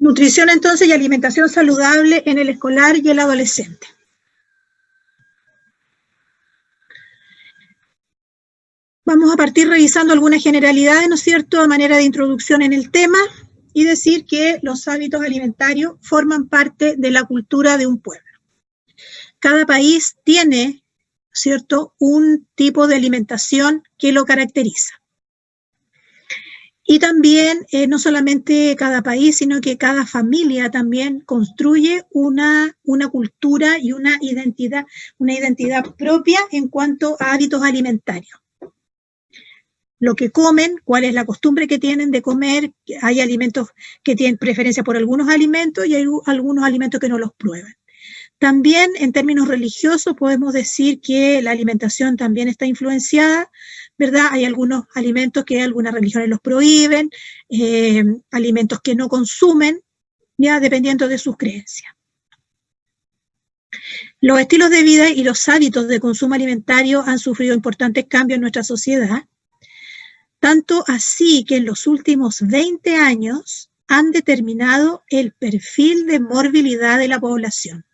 Nutrición entonces y alimentación saludable en el escolar y el adolescente. Vamos a partir revisando algunas generalidades, ¿no es cierto?, a manera de introducción en el tema, y decir que los hábitos alimentarios forman parte de la cultura de un pueblo. Cada país tiene, ¿cierto?, un tipo de alimentación que lo caracteriza. Y también, no solamente cada país, sino que cada familia también construye una cultura y una identidad propia en cuanto a hábitos alimentarios. Lo que comen, cuál es la costumbre que tienen de comer, hay alimentos que tienen preferencia por algunos alimentos y hay algunos alimentos que no los prueban. También en términos religiosos podemos decir que la alimentación también está influenciada, ¿verdad? Hay algunos alimentos que algunas religiones los prohíben, alimentos que no consumen, ya dependiendo de sus creencias. Los estilos de vida y los hábitos de consumo alimentario han sufrido importantes cambios en nuestra sociedad, tanto así que en los últimos 20 años han determinado el perfil de morbilidad de la población,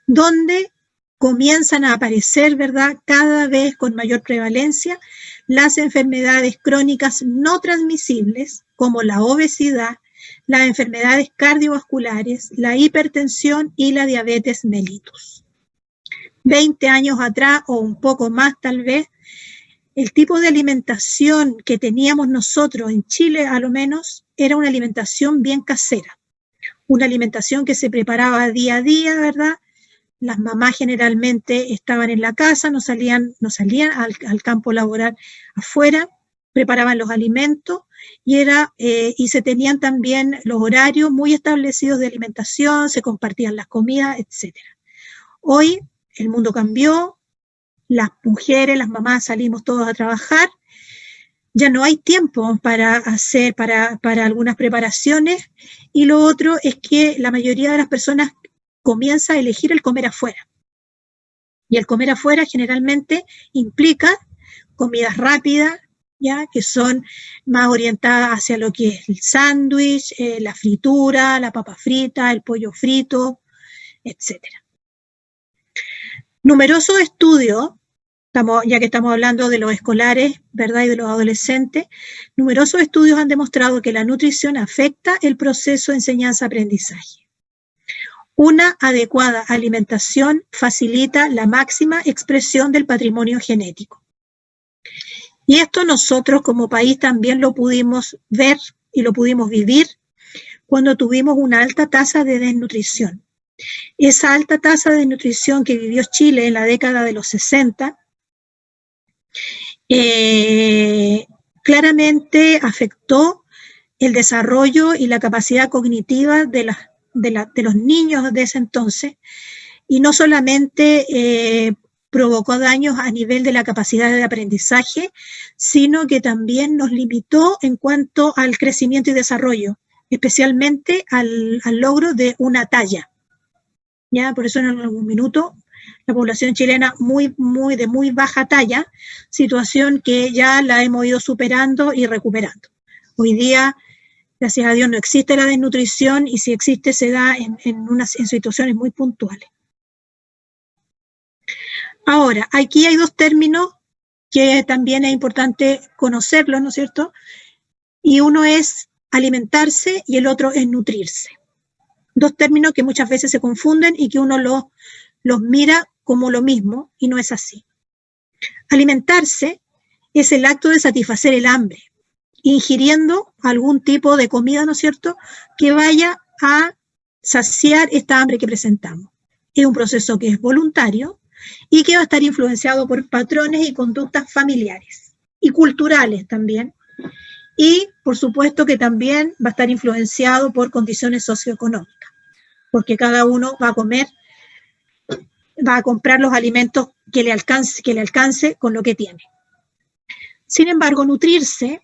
donde comienzan a aparecer, ¿verdad?, cada vez con mayor prevalencia las enfermedades crónicas no transmisibles, como la obesidad, las enfermedades cardiovasculares, la hipertensión y la diabetes mellitus. 20 años atrás, o un poco más tal vez, el tipo de alimentación que teníamos nosotros en Chile, a lo menos, era una alimentación bien casera. Una alimentación que se preparaba día a día, ¿verdad? Las mamás generalmente estaban en la casa, no salían al campo laboral afuera, preparaban los alimentos y se tenían también los horarios muy establecidos de alimentación, se compartían las comidas, etc. Hoy el mundo cambió, las mujeres, las mamás salimos todos a trabajar, ya no hay tiempo para hacer para algunas preparaciones, y lo otro es que la mayoría de las personas comienza a elegir el comer afuera. Y el comer afuera generalmente implica comidas rápidas, ¿ya?, que son más orientadas hacia lo que es el sándwich, la fritura, la papa frita, el pollo frito, etc. Numerosos estudios, ya que estamos hablando de los escolares, ¿verdad?, y de los adolescentes, numerosos estudios han demostrado que la nutrición afecta el proceso de enseñanza-aprendizaje. Una adecuada alimentación facilita la máxima expresión del patrimonio genético. Y esto nosotros como país también lo pudimos ver y lo pudimos vivir cuando tuvimos una alta tasa de desnutrición. Esa alta tasa de desnutrición que vivió Chile en la década de los 60 claramente afectó el desarrollo y la capacidad cognitiva de los niños de ese entonces, y no solamente provocó daños a nivel de la capacidad de aprendizaje, sino que también nos limitó en cuanto al crecimiento y desarrollo, especialmente al logro de una talla. ¿Ya? Por eso en algún minuto la población chilena de muy baja talla, situación que ya la hemos ido superando y recuperando. Hoy día, gracias a Dios, no existe la desnutrición, y si existe se da en situaciones muy puntuales. Ahora, aquí hay dos términos que también es importante conocerlos, ¿no es cierto? Y uno es alimentarse y el otro es nutrirse. Dos términos que muchas veces se confunden y que uno los mira como lo mismo, y no es así. Alimentarse es el acto de satisfacer el hambre, ingiriendo algún tipo de comida, ¿no es cierto?, que vaya a saciar esta hambre que presentamos. Es un proceso que es voluntario y que va a estar influenciado por patrones y conductas familiares y culturales también. Y, por supuesto, que también va a estar influenciado por condiciones socioeconómicas, porque cada uno va a comprar los alimentos que le alcance con lo que tiene. Sin embargo, nutrirse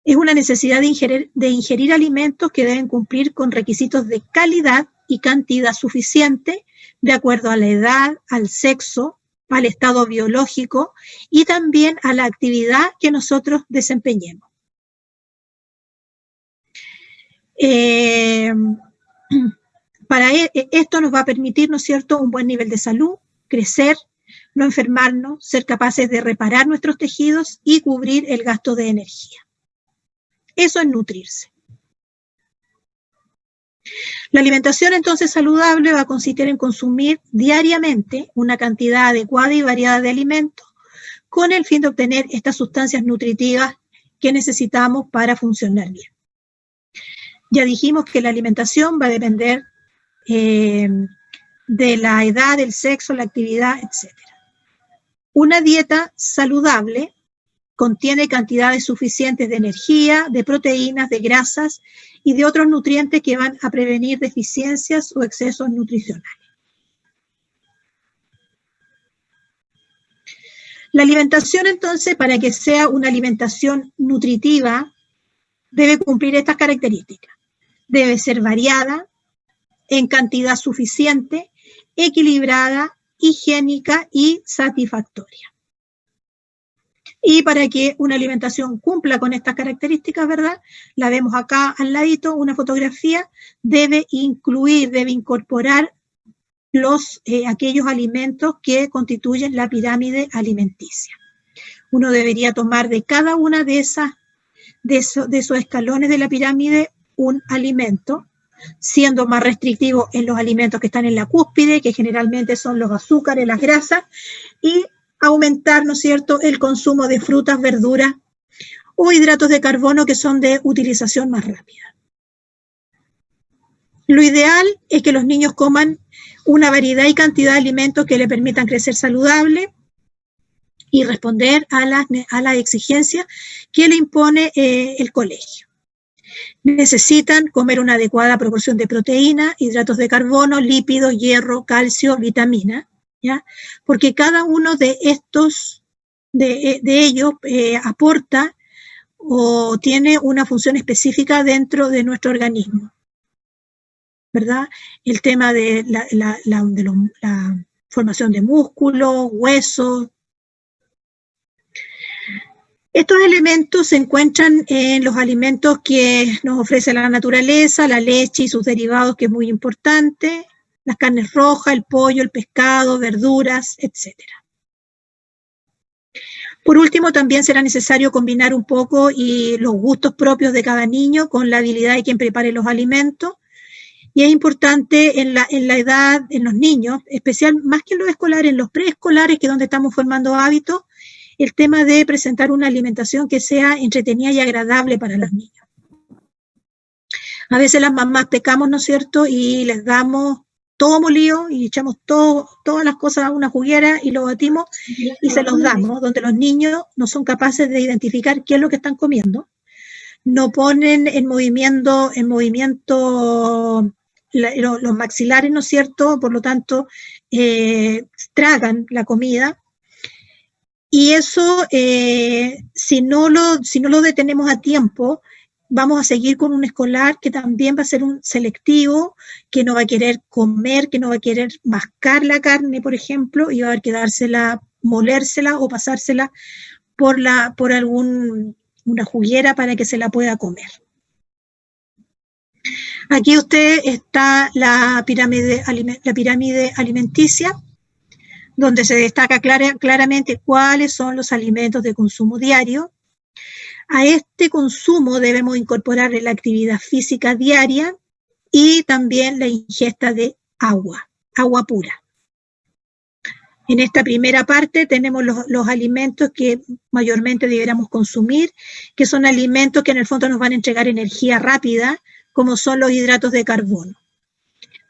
es una necesidad de ingerir alimentos que deben cumplir con requisitos de calidad y cantidad suficiente, de acuerdo a la edad, al sexo, al estado biológico y también a la actividad que nosotros desempeñemos. esto nos va a permitir, ¿no es cierto?, un buen nivel de salud, crecer, no enfermarnos, ser capaces de reparar nuestros tejidos y cubrir el gasto de energía. Eso es nutrirse. La alimentación entonces saludable va a consistir en consumir diariamente una cantidad adecuada y variada de alimentos con el fin de obtener estas sustancias nutritivas que necesitamos para funcionar bien. Ya dijimos que la alimentación va a depender de la edad, el sexo, la actividad, etc. Una dieta saludable contiene cantidades suficientes de energía, de proteínas, de grasas y de otros nutrientes que van a prevenir deficiencias o excesos nutricionales. La alimentación, entonces, para que sea una alimentación nutritiva, debe cumplir estas características. Debe ser variada, en cantidad suficiente, equilibrada, higiénica y satisfactoria. Y para que una alimentación cumpla con estas características, ¿verdad? La vemos acá al ladito, una fotografía, debe incorporar aquellos alimentos que constituyen la pirámide alimenticia. Uno debería tomar de cada una de esos escalones de la pirámide un alimento, siendo más restrictivo en los alimentos que están en la cúspide, que generalmente son los azúcares, las grasas, y aumentar, ¿no es cierto?, el consumo de frutas, verduras o hidratos de carbono que son de utilización más rápida. Lo ideal es que los niños coman una variedad y cantidad de alimentos que le permitan crecer saludable y responder a las exigencias que le impone el colegio. Necesitan comer una adecuada proporción de proteína, hidratos de carbono, lípidos, hierro, calcio, vitaminas, ¿ya? Porque cada uno de ellos aporta o tiene una función específica dentro de nuestro organismo, ¿verdad? El tema de la formación de músculos, huesos. Estos elementos se encuentran en los alimentos que nos ofrece la naturaleza, la leche y sus derivados, que es muy importante, las carnes rojas, el pollo, el pescado, verduras, etc. Por último, también será necesario combinar un poco los gustos propios de cada niño con la habilidad de quien prepare los alimentos. Y es importante en la edad, en los niños, especial más que en los escolares, en los preescolares, que es donde estamos formando hábitos, el tema de presentar una alimentación que sea entretenida y agradable para los niños. A veces las mamás pecamos, ¿no es cierto?, y les damos todo molido y echamos todas las cosas a una juguera y lo batimos y se los damos, donde los niños no son capaces de identificar qué es lo que están comiendo, no ponen en movimiento los maxilares, ¿no es cierto?, por lo tanto, tragan la comida. Y eso, si no lo detenemos a tiempo, vamos a seguir con un escolar que también va a ser un selectivo, que no va a querer comer, que no va a querer mascar la carne, por ejemplo, y va a quedársela, molérsela o pasársela por una juguera para que se la pueda comer. Aquí está la pirámide alimenticia, donde se destaca claramente cuáles son los alimentos de consumo diario. A este consumo debemos incorporarle la actividad física diaria y también la ingesta de agua pura. En esta primera parte tenemos los alimentos que mayormente deberíamos consumir, que son alimentos que en el fondo nos van a entregar energía rápida, como son los hidratos de carbono.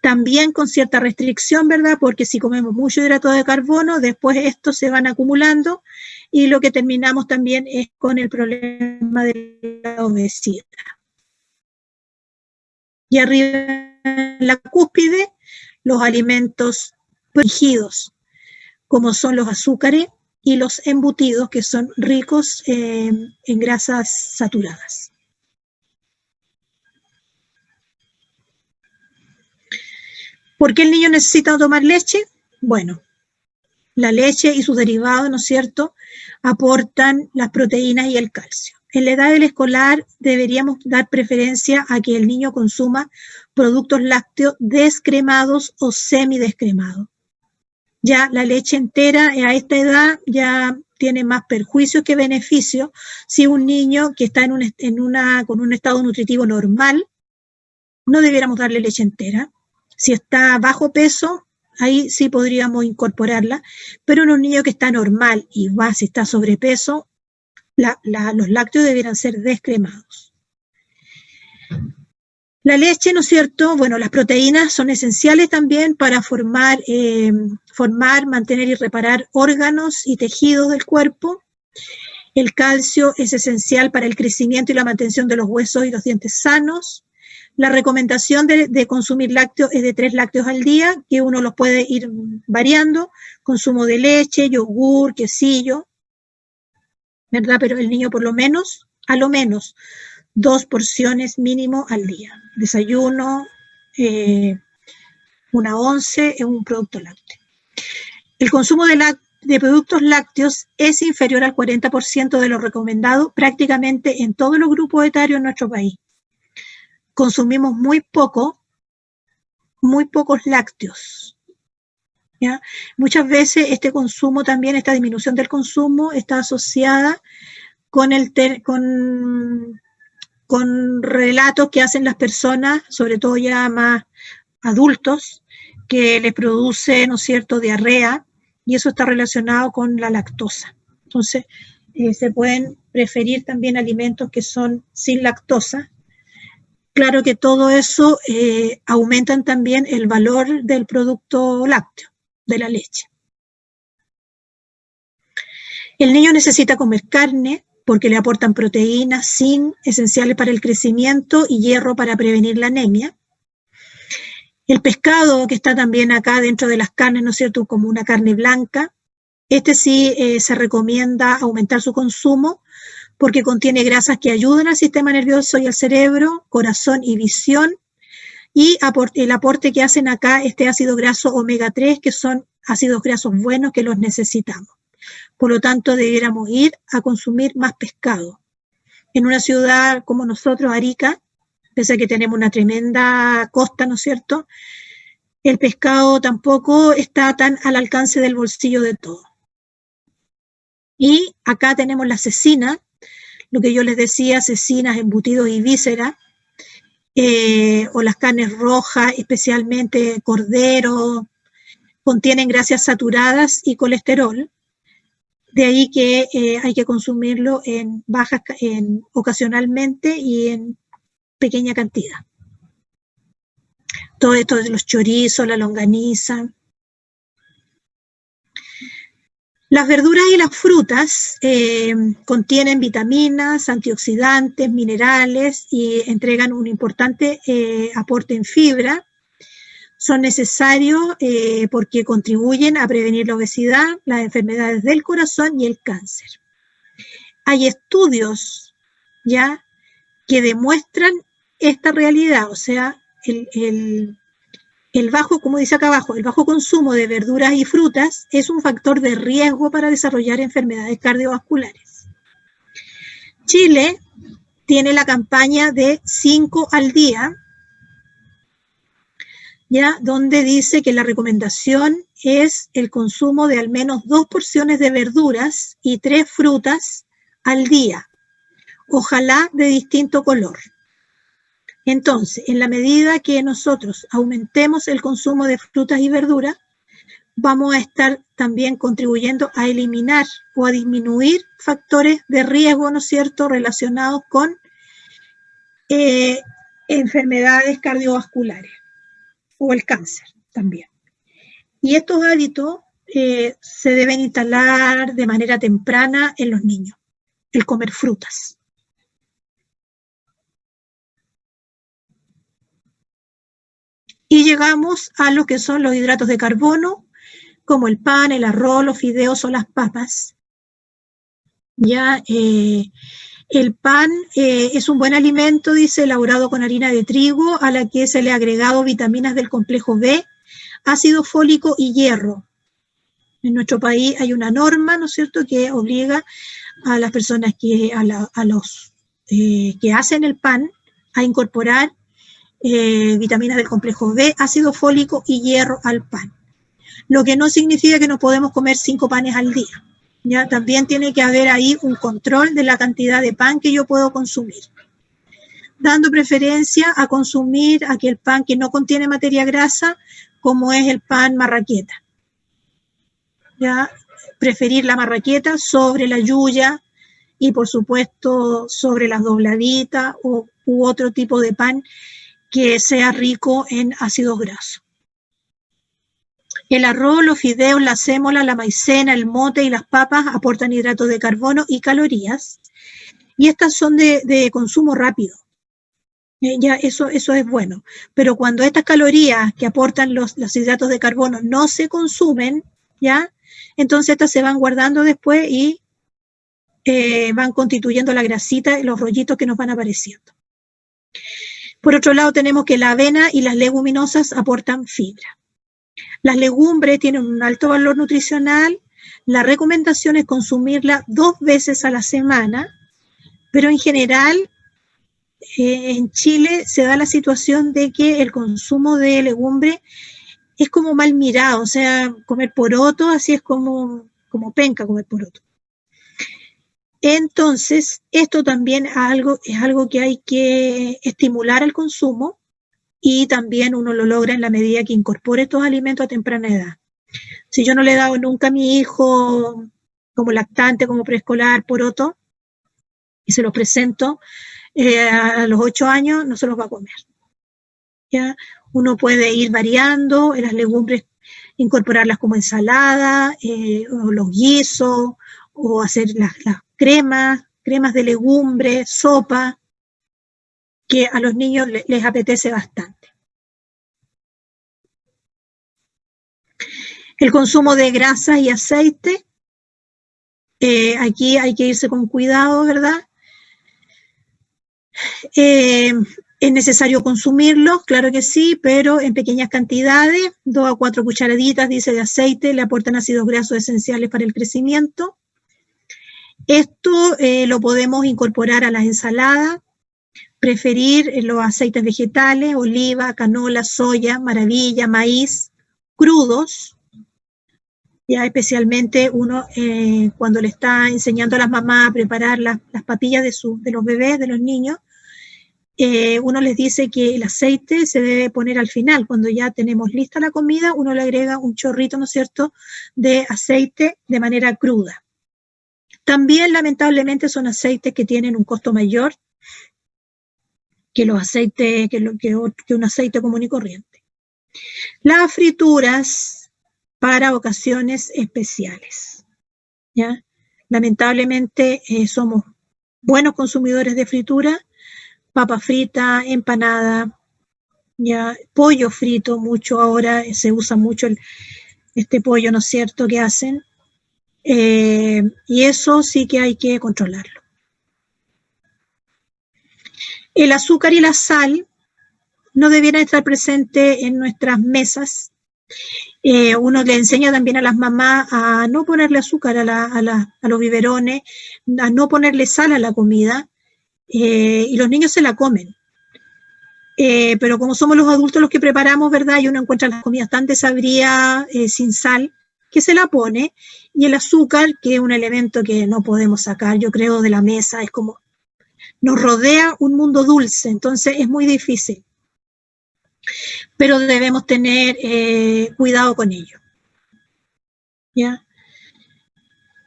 También con cierta restricción, ¿verdad? Porque si comemos mucho hidrato de carbono, después estos se van acumulando y lo que terminamos también es con el problema de la obesidad. Y arriba en la cúspide, los alimentos protegidos, como son los azúcares y los embutidos, que son ricos en grasas saturadas. ¿Por qué el niño necesita tomar leche? Bueno, la leche y sus derivados, ¿no es cierto?, aportan las proteínas y el calcio. en la edad del escolar deberíamos dar preferencia a que el niño consuma productos lácteos descremados o semidescremados. Ya la leche entera a esta edad ya tiene más perjuicios que beneficios. Si un niño que está con un estado nutritivo normal, no debiéramos darle leche entera. Si está bajo peso, ahí sí podríamos incorporarla, pero en un niño que está normal y si está sobrepeso, los lácteos debieran ser descremados. La leche, ¿no es cierto? Bueno, las proteínas son esenciales también para formar, mantener y reparar órganos y tejidos del cuerpo. El calcio es esencial para el crecimiento y la mantención de los huesos y los dientes sanos. La recomendación de consumir lácteos es de 3 lácteos al día, que uno los puede ir variando. Consumo de leche, yogur, quesillo, ¿verdad? Pero el niño por lo menos, a lo menos, 2 porciones mínimo al día. Desayuno, una once es un producto lácteo. El consumo de productos lácteos es inferior al 40% de lo recomendado prácticamente en todos los grupos etarios en nuestro país. Consumimos muy pocos lácteos. ¿Ya? Muchas veces este consumo también, esta disminución del consumo está asociada con relatos que hacen las personas, sobre todo ya más adultos, que les produce, ¿no es cierto?, diarrea, y eso está relacionado con la lactosa. Entonces, se pueden preferir también alimentos que son sin lactosa. Claro que todo eso aumentan también el valor del producto lácteo, de la leche. El niño necesita comer carne porque le aportan proteínas, zinc, esenciales para el crecimiento, y hierro para prevenir la anemia. El pescado, que está también acá dentro de las carnes, ¿no es cierto?, como una carne blanca, este sí se recomienda aumentar su consumo porque contiene grasas que ayudan al sistema nervioso y al cerebro, corazón y visión, y el aporte que hacen acá este ácido graso omega 3, que son ácidos grasos buenos que los necesitamos. Por lo tanto, debiéramos ir a consumir más pescado. En una ciudad como nosotros, Arica, pese a que tenemos una tremenda costa, ¿no es cierto?, el pescado tampoco está tan al alcance del bolsillo de todos. Y acá tenemos la cecina, lo que yo les decía, cecinas, embutidos y vísceras, o las carnes rojas, especialmente cordero, contienen grasas saturadas y colesterol. De ahí que hay que consumirlo ocasionalmente y en pequeña cantidad. Todo esto de los chorizos, la longaniza. Las verduras y las frutas contienen vitaminas, antioxidantes, minerales y entregan un importante aporte en fibra. Son necesarios porque contribuyen a prevenir la obesidad, las enfermedades del corazón y el cáncer. Hay estudios ya que demuestran esta realidad, o sea, el bajo, como dice acá abajo, el bajo consumo de verduras y frutas es un factor de riesgo para desarrollar enfermedades cardiovasculares. Chile tiene la campaña de 5 al día, ya, donde dice que la recomendación es el consumo de al menos 2 porciones de verduras y 3 frutas al día, ojalá de distinto color. Entonces, en la medida que nosotros aumentemos el consumo de frutas y verduras, vamos a estar también contribuyendo a eliminar o a disminuir factores de riesgo, ¿no es cierto?, relacionados con enfermedades cardiovasculares o el cáncer también. Y estos hábitos se deben instalar de manera temprana en los niños, el comer frutas. Y llegamos a lo que son los hidratos de carbono, como el pan, el arroz, los fideos o las papas. Ya, el pan es un buen alimento, dice, elaborado con harina de trigo, a la que se le ha agregado vitaminas del complejo B, ácido fólico y hierro. En nuestro país hay una norma, ¿no es cierto?, que obliga a las personas a los que hacen el pan a incorporar vitaminas del complejo B, ácido fólico y hierro al pan. Lo que no significa que no podemos comer 5 panes al día. ¿Ya? También tiene que haber ahí un control de la cantidad de pan que yo puedo consumir, dando preferencia a consumir aquel pan que no contiene materia grasa, como es el pan marraqueta. ¿Ya? Preferir la marraqueta sobre la yuya y, por supuesto, sobre las dobladitas u otro tipo de pan que sea rico en ácidos grasos. El arroz, los fideos, la sémola, la maicena, el mote y las papas aportan hidratos de carbono y calorías, y estas son de consumo rápido. Ya eso es bueno, pero cuando estas calorías que aportan los hidratos de carbono no se consumen, ¿ya? Entonces estas se van guardando después y van constituyendo la grasita y los rollitos que nos van apareciendo. Por otro lado, tenemos que la avena y las leguminosas aportan fibra. Las legumbres tienen un alto valor nutricional. La recomendación es consumirla 2 veces a la semana, pero en general en Chile se da la situación de que el consumo de legumbre es como mal mirado, o sea, comer poroto, así es como penca comer poroto. Entonces, esto también es algo que hay que estimular al consumo, y también uno lo logra en la medida que incorpore estos alimentos a temprana edad. Si yo no le he dado nunca a mi hijo como lactante, como preescolar, poroto, y se los presento a los 8 años, no se los va a comer. ¿Ya? Uno puede ir variando en las legumbres, incorporarlas como ensalada, o los guisos, o hacer las cremas de legumbre, sopa, que a los niños les apetece bastante. El consumo de grasas y aceite, aquí hay que irse con cuidado, ¿verdad? ¿Es necesario consumirlos? Claro que sí, pero en pequeñas cantidades. 2 a 4 cucharaditas, dice, de aceite le aportan ácidos grasos esenciales para el crecimiento. Esto lo podemos incorporar a las ensaladas, preferir los aceites vegetales, oliva, canola, soya, maravilla, maíz, crudos. Ya especialmente uno cuando le está enseñando a las mamás a preparar las papillas de los bebés, de los niños, uno les dice que el aceite se debe poner al final. Cuando ya tenemos lista la comida, uno le agrega un chorrito, ¿no es cierto?, de aceite de manera cruda. También, lamentablemente, son aceites que tienen un costo mayor que los aceites, que un aceite común y corriente. Las frituras para ocasiones especiales, ¿ya? Lamentablemente somos buenos consumidores de fritura, papa frita, empanada, ya, pollo frito, mucho ahora se usa mucho este pollo, ¿no es cierto?, que hacen, y eso sí que hay que controlarlo. El azúcar y la sal no debieran estar presentes en nuestras mesas. Uno le enseña también a las mamás a no ponerle azúcar a los biberones, a no ponerle sal a la comida, y los niños se la comen. Pero como somos los adultos los que preparamos, ¿verdad?, y uno encuentra las comidas tan desabridas, sin sal, que se la pone, y el azúcar, que es un elemento que no podemos sacar, yo creo, de la mesa, es como, nos rodea un mundo dulce, entonces es muy difícil. Pero debemos tener cuidado con ello. ¿Ya?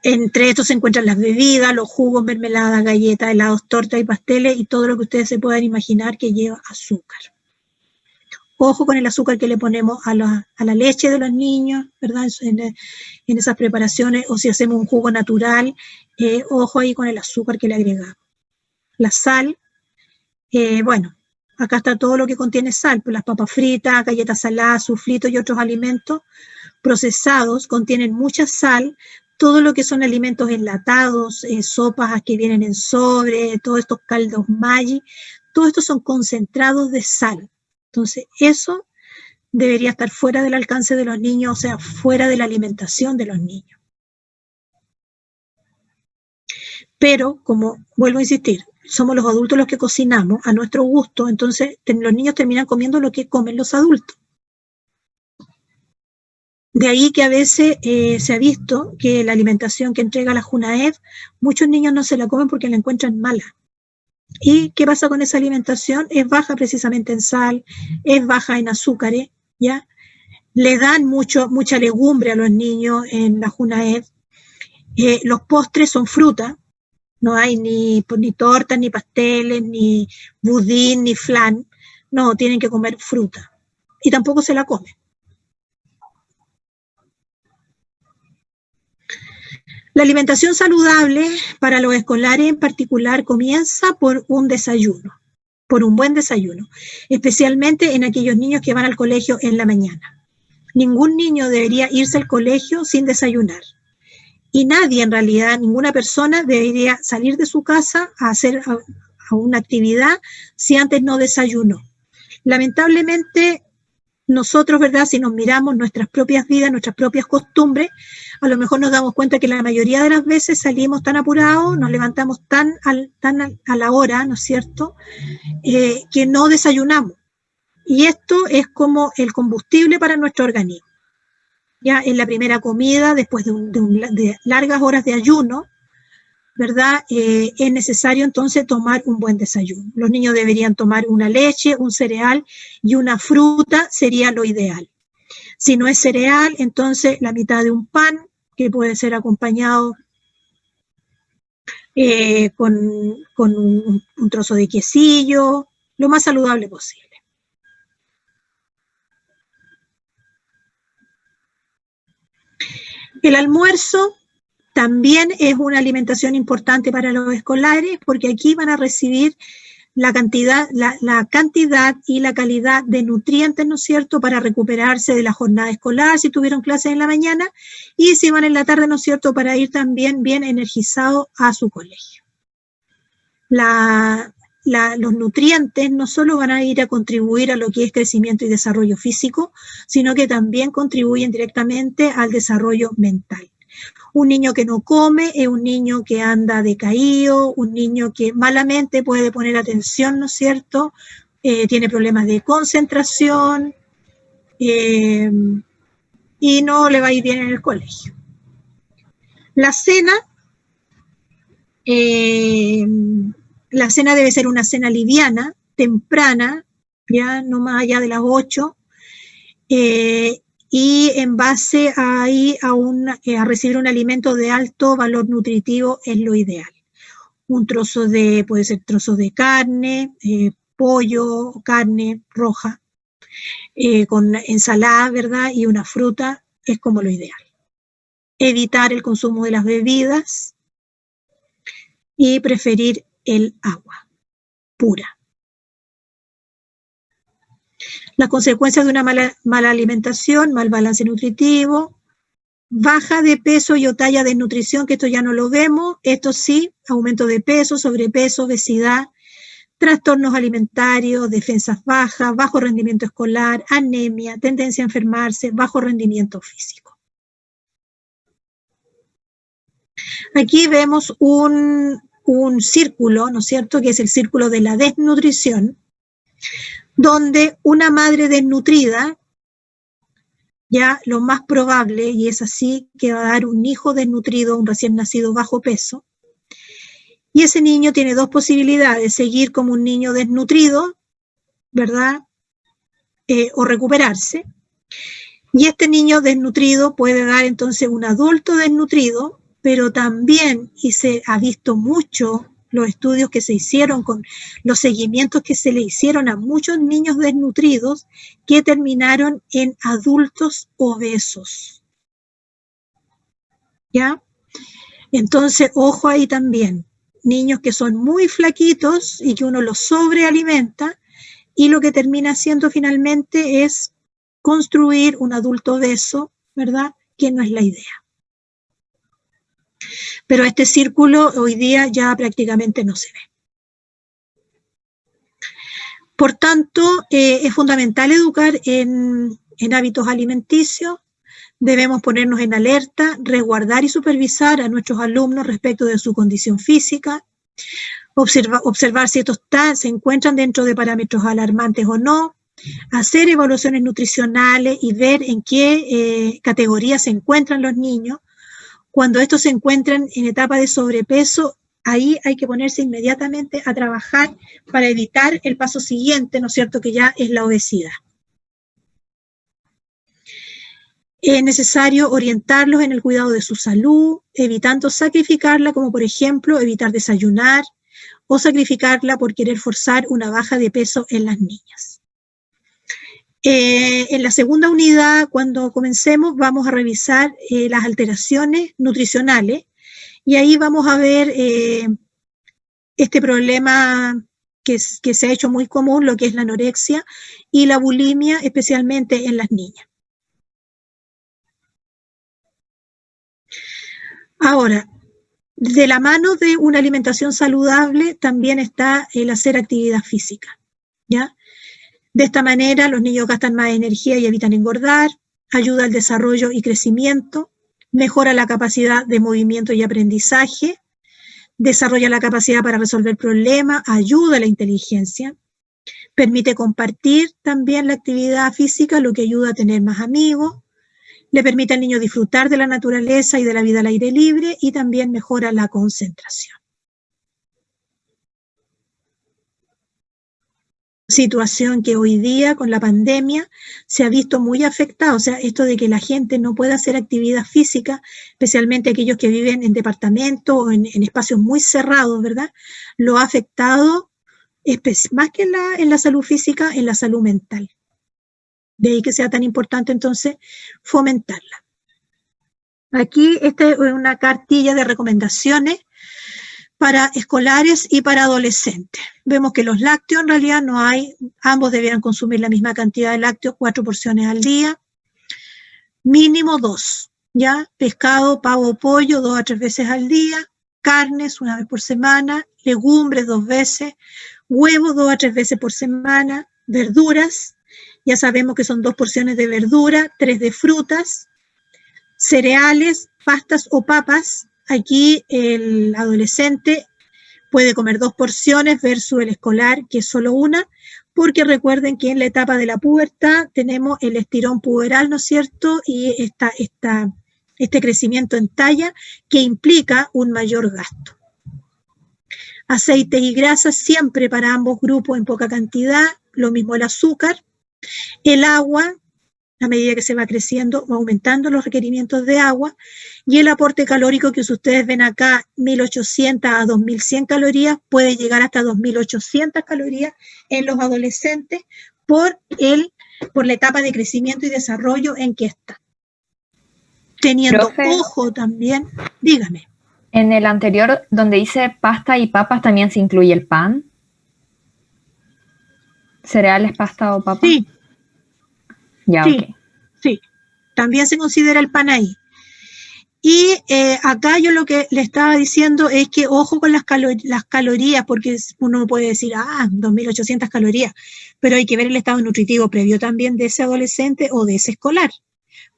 Entre estos se encuentran las bebidas, los jugos, mermeladas, galletas, helados, tortas y pasteles, y todo lo que ustedes se puedan imaginar que lleva azúcar. Ojo con el azúcar que le ponemos a la leche de los niños, ¿verdad?, en esas preparaciones, o si hacemos un jugo natural, ojo ahí con el azúcar que le agregamos. La sal, bueno, acá está todo lo que contiene sal, pues las papas fritas, galletas saladas, suflitos y otros alimentos procesados contienen mucha sal. Todo lo que son alimentos enlatados, sopas que vienen en sobre, todos estos caldos Maggi, todos estos son concentrados de sal. Entonces, eso debería estar fuera del alcance de los niños, o sea, fuera de la alimentación de los niños. Pero, como vuelvo a insistir, somos los adultos los que cocinamos a nuestro gusto, entonces los niños terminan comiendo lo que comen los adultos. De ahí que a veces se ha visto que la alimentación que entrega la Junaed, muchos niños no se la comen porque la encuentran mala. ¿Y qué pasa con esa alimentación? Es baja precisamente en sal, es baja en azúcares, ¿ya? Le dan mucha legumbre a los niños en la Junaed. Los postres son fruta, no hay ni tortas, ni pasteles, ni budín, ni flan. No, tienen que comer fruta. Y tampoco se la comen. La alimentación saludable para los escolares en particular comienza por un desayuno, por un buen desayuno, especialmente en aquellos niños que van al colegio en la mañana. Ningún niño debería irse al colegio sin desayunar. Y nadie, en realidad, ninguna persona debería salir de su casa a hacer a una actividad si antes no desayunó. Lamentablemente, nosotros, ¿verdad? Si nos miramos nuestras propias vidas, nuestras propias costumbres, a lo mejor nos damos cuenta que la mayoría de las veces salimos tan apurados, nos levantamos tan a la hora, ¿no es cierto?, que no desayunamos. Y esto es como el combustible para nuestro organismo. Ya en la primera comida, después de largas horas de ayuno, ¿verdad? Es necesario entonces tomar un buen desayuno. Los niños deberían tomar una leche, un cereal y una fruta sería lo ideal. Si no es cereal, entonces la mitad de un pan, que puede ser acompañado con un trozo de quesillo, lo más saludable posible. El almuerzo también es una alimentación importante para los escolares porque aquí van a recibir la cantidad y la calidad de nutrientes, ¿no es cierto?, para recuperarse de la jornada escolar, si tuvieron clases en la mañana, y si van en la tarde, ¿no es cierto?, para ir también bien energizados a su colegio. Los nutrientes no solo van a ir a contribuir a lo que es crecimiento y desarrollo físico, sino que también contribuyen directamente al desarrollo mental. Un niño que no come es un niño que anda decaído, un niño que malamente puede poner atención, ¿no es cierto? Tiene problemas de concentración y no le va a ir bien en el colegio. La cena debe ser una cena liviana, temprana, ya no más allá de las 8, y en base a recibir un alimento de alto valor nutritivo es lo ideal. Puede ser trozos de carne, pollo, carne roja, con ensalada, ¿verdad? Y una fruta es como lo ideal. Evitar el consumo de las bebidas y preferir el agua pura. Las consecuencias de una mala alimentación, mal balance nutritivo, baja de peso y o talla de desnutrición, que esto ya no lo vemos, esto sí, aumento de peso, sobrepeso, obesidad, trastornos alimentarios, defensas bajas, bajo rendimiento escolar, anemia, tendencia a enfermarse, bajo rendimiento físico. Aquí vemos un círculo, ¿no es cierto?, que es el círculo de la desnutrición, donde una madre desnutrida, ya lo más probable, y es así, que va a dar un hijo desnutrido, un recién nacido bajo peso, y ese niño tiene dos posibilidades: seguir como un niño desnutrido, ¿verdad?, o recuperarse. Y este niño desnutrido puede dar entonces un adulto desnutrido, pero también, y se ha visto mucho los estudios que se hicieron con los seguimientos que se le hicieron a muchos niños desnutridos que terminaron en adultos obesos. ¿Ya? Entonces, ojo ahí también. Niños que son muy flaquitos y que uno los sobrealimenta, y lo que termina haciendo finalmente es construir un adulto obeso, ¿verdad?, que no es la idea. Pero este círculo hoy día ya prácticamente no se ve. Por tanto, es fundamental educar en hábitos alimenticios, Debemos ponernos en alerta, resguardar y supervisar a nuestros alumnos respecto de su condición física, observar si estos se encuentran dentro de parámetros alarmantes o no, hacer evaluaciones nutricionales y ver en qué categoría se encuentran los niños. Cuando estos se encuentran en etapa de sobrepeso, ahí hay que ponerse inmediatamente a trabajar para evitar el paso siguiente, ¿no es cierto?, que ya es la obesidad. Es necesario orientarlos en el cuidado de su salud, evitando sacrificarla, como por ejemplo evitar desayunar o sacrificarla por querer forzar una baja de peso en las niñas. En la segunda unidad, cuando comencemos, vamos a revisar las alteraciones nutricionales y ahí vamos a ver este problema que se ha hecho muy común, lo que es la anorexia y la bulimia, especialmente en las niñas. Ahora, de la mano de una alimentación saludable también está el hacer actividad física, ¿ya? De esta manera los niños gastan más energía y evitan engordar, ayuda al desarrollo y crecimiento, mejora la capacidad de movimiento y aprendizaje, desarrolla la capacidad para resolver problemas, ayuda a la inteligencia, permite compartir también la actividad física, lo que ayuda a tener más amigos, le permite al niño disfrutar de la naturaleza y de la vida al aire libre y también mejora la concentración. Situación que hoy día con la pandemia se ha visto muy afectada, o sea, esto de que la gente no puede hacer actividad física, especialmente aquellos que viven en departamentos o en espacios muy cerrados, ¿verdad? Lo ha afectado más que en la salud física, en la salud mental. De ahí que sea tan importante entonces fomentarla. Aquí esta es una cartilla de recomendaciones para escolares y para adolescentes. Vemos que los lácteos en realidad no hay, ambos debieran consumir la misma cantidad de lácteos, 4 porciones al día, mínimo 2, ¿ya? Pescado, pavo, pollo, 2 a 3 veces al día, carnes 1 vez por semana, legumbres 2 veces, huevos 2 a 3 veces por semana, verduras, ya sabemos que son 2 porciones de verdura, 3 de frutas, cereales, pastas o papas. Aquí el adolescente puede comer 2 porciones versus el escolar, que es solo una, porque recuerden que en la etapa de la pubertad tenemos el estirón puberal, ¿no es cierto? Y este crecimiento en talla que implica un mayor gasto. Aceites y grasas siempre para ambos grupos en poca cantidad, lo mismo el azúcar, el agua. A medida que se va creciendo, va aumentando los requerimientos de agua y el aporte calórico que ustedes ven acá, 1.800 a 2.100 calorías, puede llegar hasta 2.800 calorías en los adolescentes por la etapa de crecimiento y desarrollo en que está. Teniendo ojo también, dígame. En el anterior, donde dice pasta y papas, ¿también se incluye el pan? ¿Cereales, pasta o papa? Sí. Ya, sí, okay. Sí, también se considera el pan ahí. Y acá yo lo que le estaba diciendo es que ojo con las calorías, porque uno puede decir, 2.800 calorías, pero hay que ver el estado nutritivo previo también de ese adolescente o de ese escolar,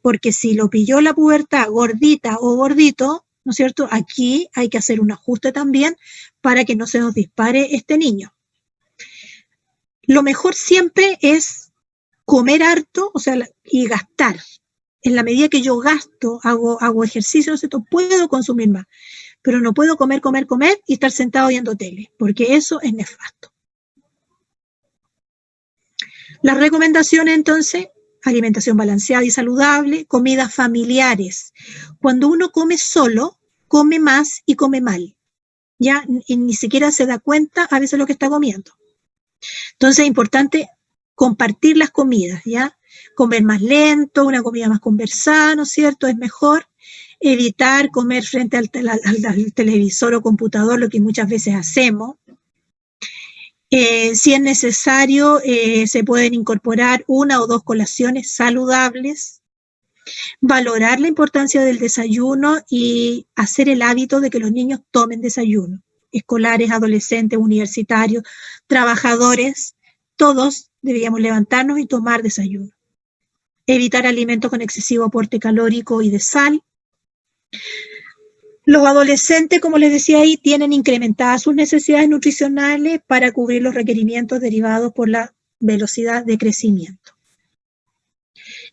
porque si lo pilló la pubertad gordita o gordito, ¿no es cierto? Aquí hay que hacer un ajuste también para que no se nos dispare este niño. Lo mejor siempre es comer harto, o sea, y gastar. En la medida que yo gasto, hago ejercicio, ¿no es cierto? Puedo consumir más, pero no puedo comer y estar sentado viendo tele, porque eso es nefasto. Las recomendaciones, entonces, alimentación balanceada y saludable, comidas familiares. Cuando uno come solo, come más y come mal. Ya y ni siquiera se da cuenta a veces lo que está comiendo. Entonces es importante compartir las comidas, ¿ya? Comer más lento, una comida más conversada, ¿no es cierto? Es mejor evitar comer frente al televisor o computador, lo que muchas veces hacemos. Si es necesario, se pueden incorporar 1 o 2 colaciones saludables, valorar la importancia del desayuno y hacer el hábito de que los niños tomen desayuno. Escolares, adolescentes, universitarios, trabajadores, todos deberíamos levantarnos y tomar desayuno. evitar alimentos con excesivo aporte calórico y de sal. Los adolescentes, como les decía ahí, tienen incrementadas sus necesidades nutricionales para cubrir los requerimientos derivados por la velocidad de crecimiento.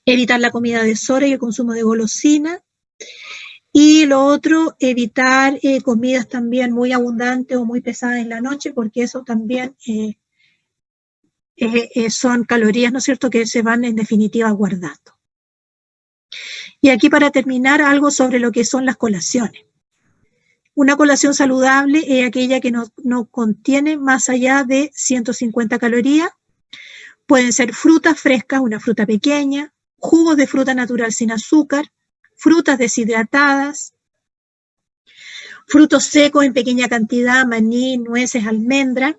Evitar la comida deshora y el consumo de golosina. Y lo otro, evitar comidas también muy abundantes o muy pesadas en la noche, porque eso también son calorías, ¿no es cierto?, que se van en definitiva guardando. Y aquí para terminar, algo sobre lo que son las colaciones. Una colación saludable es aquella que no contiene más allá de 150 calorías. Pueden ser frutas frescas, una fruta pequeña, jugos de fruta natural sin azúcar, frutas deshidratadas, frutos secos en pequeña cantidad, maní, nueces, almendras,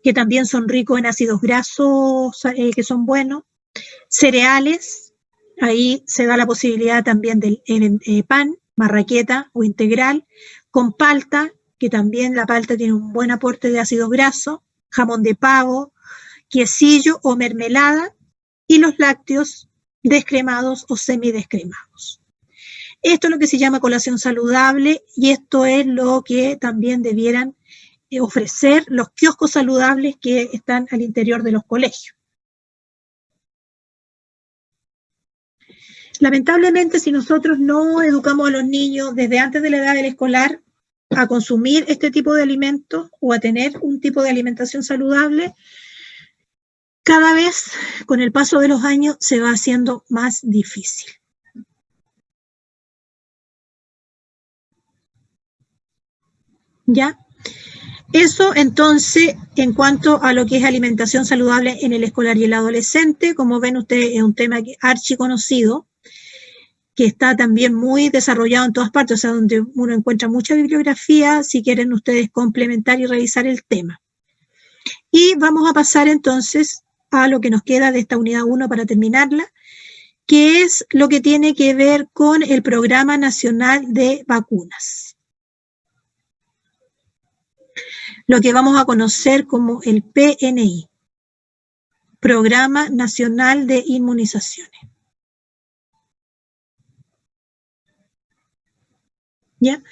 que también son ricos en ácidos grasos que son buenos, cereales, ahí se da la posibilidad también del pan, marraqueta o integral, con palta, que también la palta tiene un buen aporte de ácidos grasos, jamón de pavo, quesillo o mermelada, y los lácteos descremados o semidescremados. Esto es lo que se llama colación saludable y esto es lo que también debieran ofrecer los kioscos saludables que están al interior de los colegios. Lamentablemente, si nosotros no educamos a los niños desde antes de la edad del escolar a consumir este tipo de alimentos o a tener un tipo de alimentación saludable, cada vez con el paso de los años se va haciendo más difícil. ¿Ya? Eso entonces en cuanto a lo que es alimentación saludable en el escolar y el adolescente. Como ven ustedes, es un tema archiconocido, que está también muy desarrollado en todas partes, o sea, donde uno encuentra mucha bibliografía, si quieren ustedes complementar y revisar el tema. Y vamos a pasar entonces a lo que nos queda de esta unidad 1 para terminarla, que es lo que tiene que ver con el Programa Nacional de Vacunas. Lo que vamos a conocer como el PNI, Programa Nacional de Inmunizaciones. ¿Ya?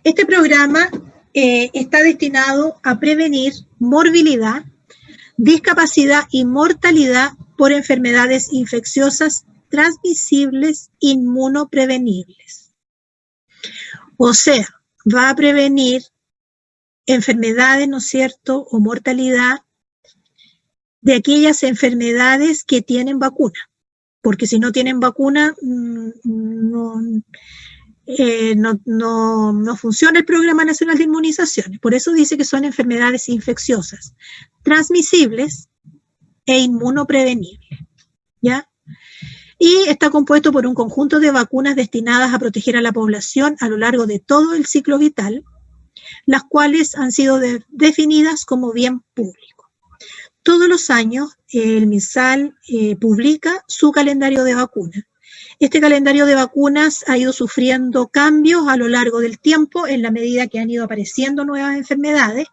Este programa está destinado a prevenir morbilidad, discapacidad y mortalidad por enfermedades infecciosas transmisibles inmunoprevenibles. O sea, va a prevenir enfermedades, ¿no es cierto?, o mortalidad de aquellas enfermedades que tienen vacuna, porque si no tienen vacuna no funciona el Programa Nacional de Inmunizaciones. Por eso dice que son enfermedades infecciosas, transmisibles e inmunoprevenibles, ¿ya? Y está compuesto por un conjunto de vacunas destinadas a proteger a la población a lo largo de todo el ciclo vital, las cuales han sido definidas como bien público. Todos los años el MinSal publica su calendario de vacunas. Este calendario de vacunas ha ido sufriendo cambios a lo largo del tiempo en la medida que han ido apareciendo nuevas enfermedades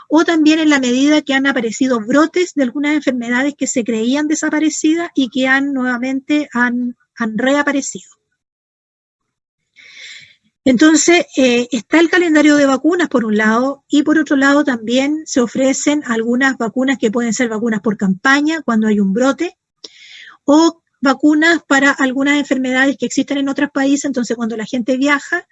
o también en la medida que han aparecido brotes de algunas enfermedades que se creían desaparecidas y que nuevamente han reaparecido. Entonces, está el calendario de vacunas por un lado y por otro lado también se ofrecen algunas vacunas que pueden ser vacunas por campaña cuando hay un brote o vacunas para algunas enfermedades que existen en otros países. Entonces cuando la gente viaja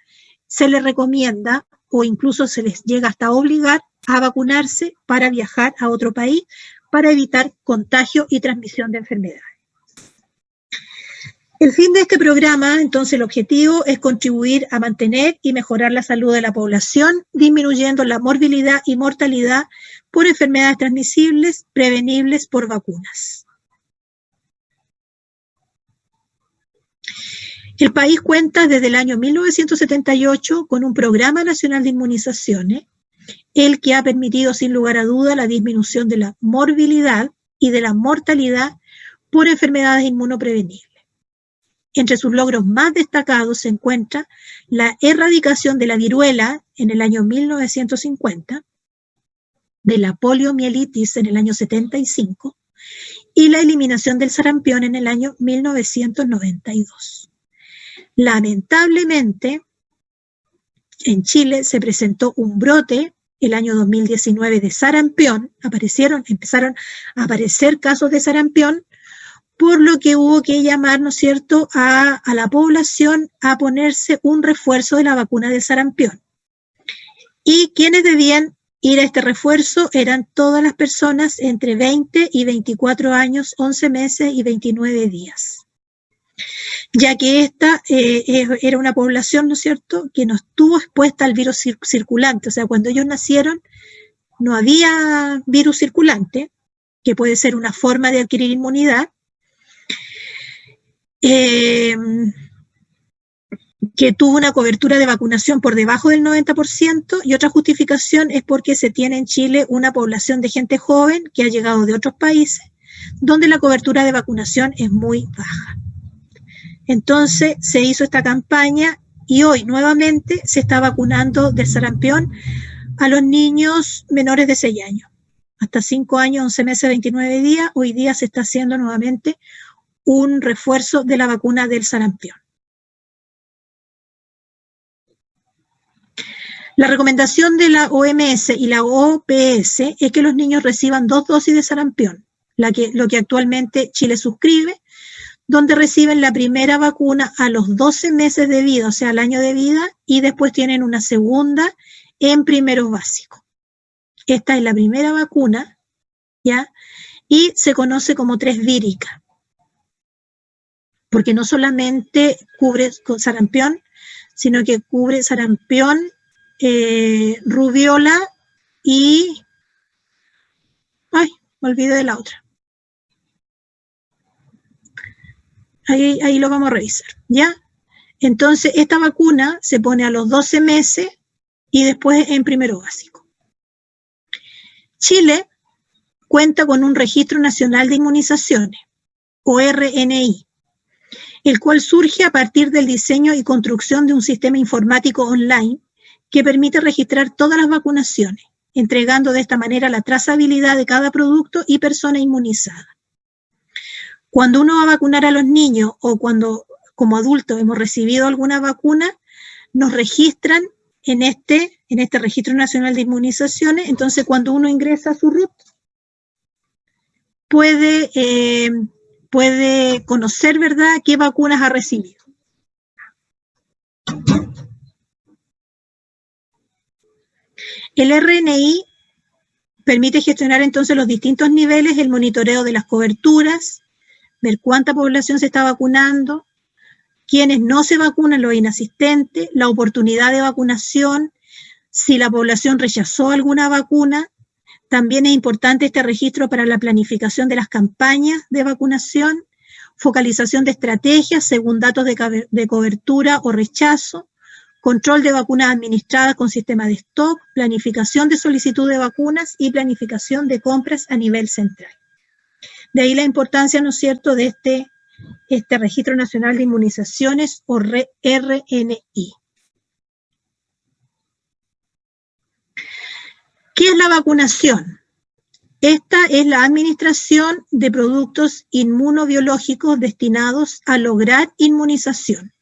se les recomienda o incluso se les llega hasta a obligar a vacunarse para viajar a otro país para evitar contagio y transmisión de enfermedades. El fin de este programa, entonces el objetivo es contribuir a mantener y mejorar la salud de la población, disminuyendo la morbilidad y mortalidad por enfermedades transmisibles prevenibles por vacunas. El país cuenta desde el año 1978 con un Programa Nacional de Inmunizaciones, el que ha permitido sin lugar a duda la disminución de la morbilidad y de la mortalidad por enfermedades inmunoprevenibles. Entre sus logros más destacados se encuentra la erradicación de la viruela en el año 1950, de la poliomielitis en el año 75 y la eliminación del sarampión en el año 1992. Lamentablemente, en Chile se presentó un brote el año 2019 de sarampión, empezaron a aparecer casos de sarampión, por lo que hubo que llamar, ¿no es cierto?, a la población a ponerse un refuerzo de la vacuna del sarampión. Y quienes debían ir a este refuerzo eran todas las personas entre 20 y 24 años, 11 meses y 29 días. Ya que esta era una población, ¿no es cierto?, que no estuvo expuesta al virus circulante. O sea, cuando ellos nacieron no había virus circulante, que puede ser una forma de adquirir inmunidad, que tuvo una cobertura de vacunación por debajo del 90%, y otra justificación es porque se tiene en Chile una población de gente joven que ha llegado de otros países, donde la cobertura de vacunación es muy baja. Entonces se hizo esta campaña y hoy nuevamente se está vacunando del sarampión a los niños menores de 6 años. Hasta 5 años, 11 meses, 29 días, hoy día se está haciendo nuevamente un refuerzo de la vacuna del sarampión. La recomendación de la OMS y la OPS es que los niños reciban 2 dosis de sarampión, lo que actualmente Chile suscribe, donde reciben la primera vacuna a los 12 meses de vida, o sea, al año de vida, y después tienen una segunda en primeros básicos. Esta es la primera vacuna, ¿ya? Y se conoce como 3 vírica, porque no solamente cubre sarampión, sino que cubre sarampión, rubiola y... ¡Ay! Me olvidé de la otra. Ahí lo vamos a revisar, ¿ya? Entonces, esta vacuna se pone a los 12 meses y después en primero básico. Chile cuenta con un Registro Nacional de Inmunizaciones, o RNI, el cual surge a partir del diseño y construcción de un sistema informático online que permite registrar todas las vacunaciones, entregando de esta manera la trazabilidad de cada producto y persona inmunizada. Cuando uno va a vacunar a los niños o cuando como adultos hemos recibido alguna vacuna, nos registran en este Registro Nacional de Inmunizaciones. Entonces, cuando uno ingresa a su RUT, puede conocer, ¿verdad?, qué vacunas ha recibido. El RNI permite gestionar entonces los distintos niveles, el monitoreo de las coberturas, ver cuánta población se está vacunando, quiénes no se vacunan, los inasistentes, la oportunidad de vacunación, si la población rechazó alguna vacuna. También es importante este registro para la planificación de las campañas de vacunación, focalización de estrategias según datos de cobertura o rechazo, control de vacunas administradas con sistema de stock, planificación de solicitud de vacunas y planificación de compras a nivel central. De ahí la importancia, ¿no es cierto?, de este Registro Nacional de Inmunizaciones, o RNI. ¿Qué es la vacunación? Esta es la administración de productos inmunobiológicos destinados a lograr inmunización.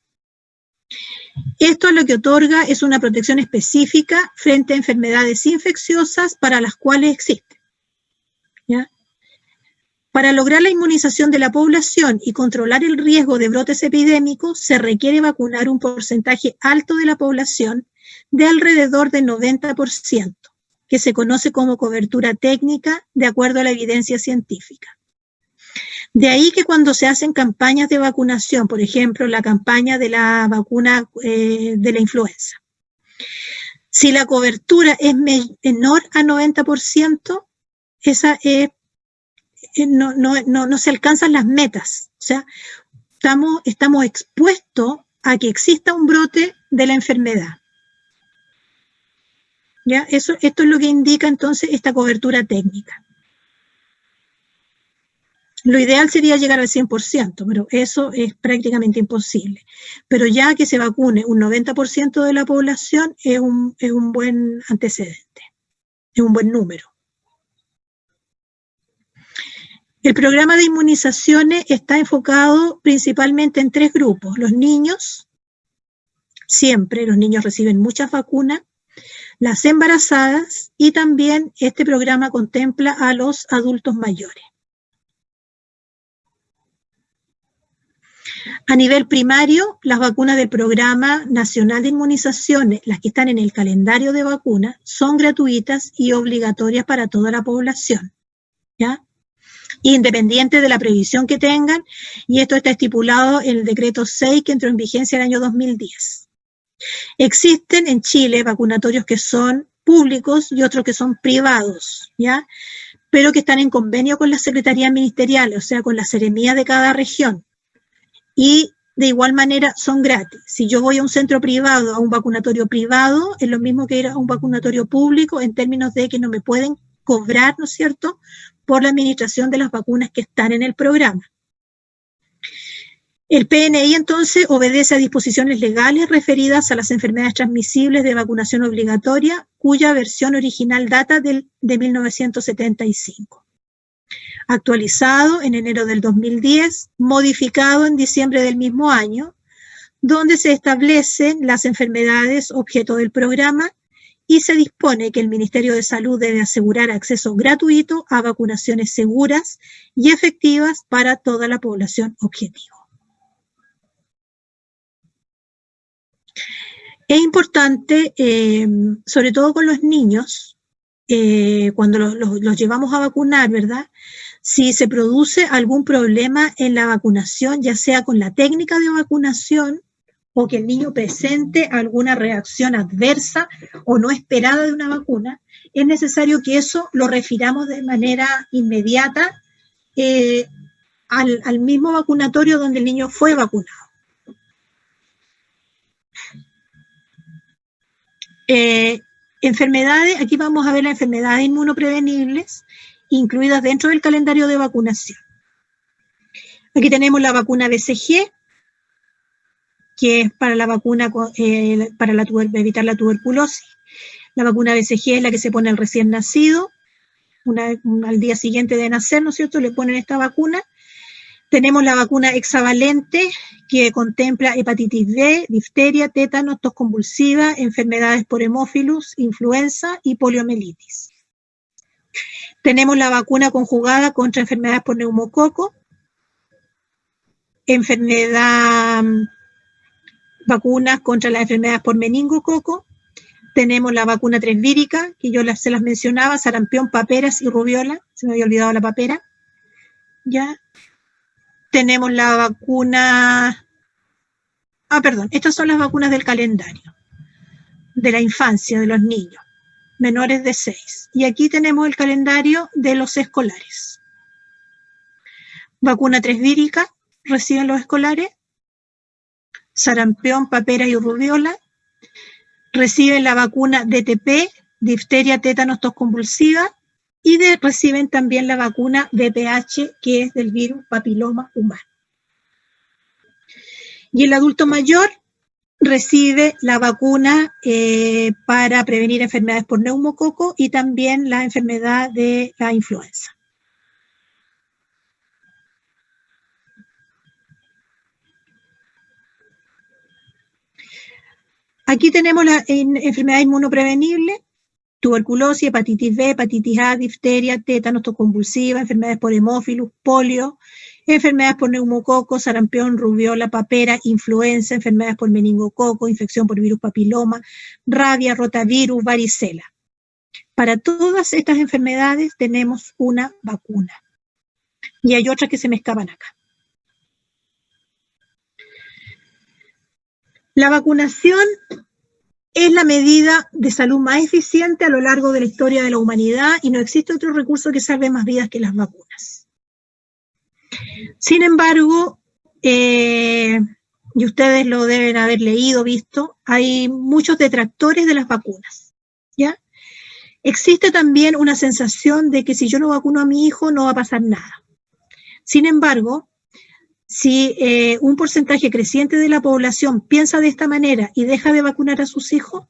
Esto lo que otorga es una protección específica frente a enfermedades infecciosas para las cuales existe, ¿ya? Para lograr la inmunización de la población y controlar el riesgo de brotes epidémicos, se requiere vacunar un porcentaje alto de la población, de alrededor del 90%, que se conoce como cobertura técnica de acuerdo a la evidencia científica. De ahí que cuando se hacen campañas de vacunación, por ejemplo, la campaña de la vacuna de la influenza, si la cobertura es menor a 90%, esa no se alcanzan las metas. O sea, estamos expuestos a que exista un brote de la enfermedad. ¿Ya? Esto es lo que indica entonces esta cobertura técnica. Lo ideal sería llegar al 100%, pero eso es prácticamente imposible. Pero ya que se vacune un 90% de la población es un buen antecedente, es un buen número. El programa de inmunizaciones está enfocado principalmente en 3 grupos. Los niños, siempre los niños reciben muchas vacunas, las embarazadas y también este programa contempla a los adultos mayores. A nivel primario, las vacunas del Programa Nacional de Inmunizaciones, las que están en el calendario de vacunas, son gratuitas y obligatorias para toda la población, ¿ya? Independiente de la previsión que tengan, y esto está estipulado en el decreto 6 que entró en vigencia el año 2010. Existen en Chile vacunatorios que son públicos y otros que son privados, ¿ya? Pero que están en convenio con las secretarías ministeriales, o sea, con la seremía de cada región. Y de igual manera son gratis. Si yo voy a un centro privado, a un vacunatorio privado, es lo mismo que ir a un vacunatorio público en términos de que no me pueden cobrar, ¿no es cierto?, por la administración de las vacunas que están en el programa. El PNI entonces obedece a disposiciones legales referidas a las enfermedades transmisibles de vacunación obligatoria, cuya versión original data de 1975. Actualizado en enero del 2010, modificado en diciembre del mismo año, donde se establecen las enfermedades objeto del programa y se dispone que el Ministerio de Salud debe asegurar acceso gratuito a vacunaciones seguras y efectivas para toda la población objetivo. Es importante, sobre todo con los niños, cuando los llevamos a vacunar, ¿verdad? Si se produce algún problema en la vacunación, ya sea con la técnica de vacunación o que el niño presente alguna reacción adversa o no esperada de una vacuna, es necesario que eso lo refiramos de manera inmediata al mismo vacunatorio donde el niño fue vacunado. Enfermedades, aquí vamos a ver las enfermedades inmunoprevenibles incluidas dentro del calendario de vacunación. Aquí tenemos la vacuna BCG, que es para la vacuna para evitar la tuberculosis. La vacuna BCG es la que se pone al recién nacido, al día siguiente de nacer, ¿no es cierto?, le ponen esta vacuna. Tenemos la vacuna hexavalente, que contempla hepatitis B, difteria, tétanos, tos convulsiva, enfermedades por hemófilus, influenza y poliomielitis. Tenemos la vacuna conjugada contra enfermedades por neumococo, vacunas contra las enfermedades por meningococo. Tenemos la vacuna 3 vírica, que yo se las mencionaba, sarampión, paperas y rubiola. Se me había olvidado la papera. ¿Ya? Tenemos la vacuna... estas son las vacunas del calendario, de la infancia, de los niños, menores de 6. Y aquí tenemos el calendario de los escolares. Vacuna 3 vírica, reciben los escolares. Sarampión, paperas y rubiola. Reciben la vacuna DTP, difteria, tétanos, tos convulsiva. Y reciben también la vacuna VPH, que es del virus papiloma humano. Y el adulto mayor recibe la vacuna para prevenir enfermedades por neumococo y también la enfermedad de la influenza. Aquí tenemos la enfermedad inmunoprevenible, tuberculosis, hepatitis B, hepatitis A, difteria, tétanos, tos convulsiva, enfermedades por hemófilus, polio, enfermedades por neumococo, sarampión, rubiola, papera, influenza, enfermedades por meningococo, infección por virus papiloma, rabia, rotavirus, varicela. Para todas estas enfermedades tenemos una vacuna. Y hay otras que se me escapan acá. La vacunación es la medida de salud más eficiente a lo largo de la historia de la humanidad y no existe otro recurso que salve más vidas que las vacunas. Sin embargo, y ustedes lo deben haber leído, visto, hay muchos detractores de las vacunas, ¿ya? Existe también una sensación de que si yo no vacuno a mi hijo no va a pasar nada. Sin embargo, si un porcentaje creciente de la población piensa de esta manera y deja de vacunar a sus hijos,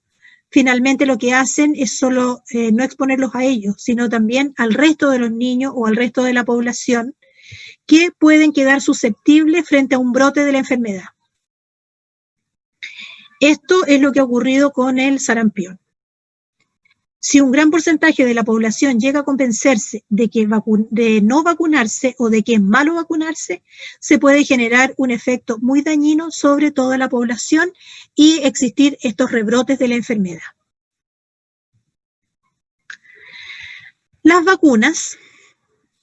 finalmente lo que hacen es solo no exponerlos a ellos, sino también al resto de los niños o al resto de la población que pueden quedar susceptibles frente a un brote de la enfermedad. Esto es lo que ha ocurrido con el sarampión. Si un gran porcentaje de la población llega a convencerse de no vacunarse o de que es malo vacunarse, se puede generar un efecto muy dañino sobre toda la población y existir estos rebrotes de la enfermedad. Las vacunas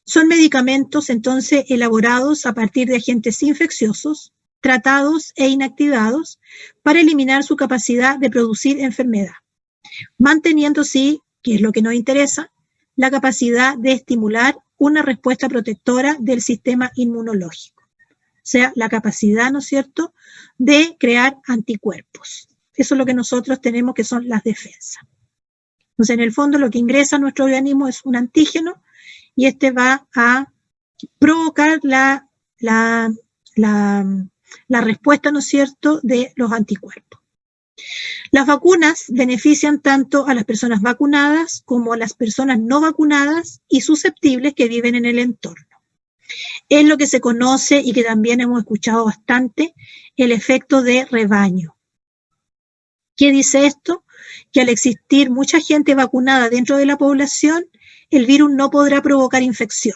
son medicamentos entonces elaborados a partir de agentes infecciosos, tratados e inactivados para eliminar su capacidad de producir enfermedad, manteniendo sí, que es lo que nos interesa, la capacidad de estimular una respuesta protectora del sistema inmunológico. O sea, la capacidad, ¿no es cierto?, de crear anticuerpos. Eso es lo que nosotros tenemos, que son las defensas. Entonces, en el fondo, lo que ingresa a nuestro organismo es un antígeno y este va a provocar la respuesta, ¿no es cierto?, de los anticuerpos. Las vacunas benefician tanto a las personas vacunadas como a las personas no vacunadas y susceptibles que viven en el entorno. Es lo que se conoce y que también hemos escuchado bastante, el efecto de rebaño. ¿Qué dice esto? Que al existir mucha gente vacunada dentro de la población, el virus no podrá provocar infección.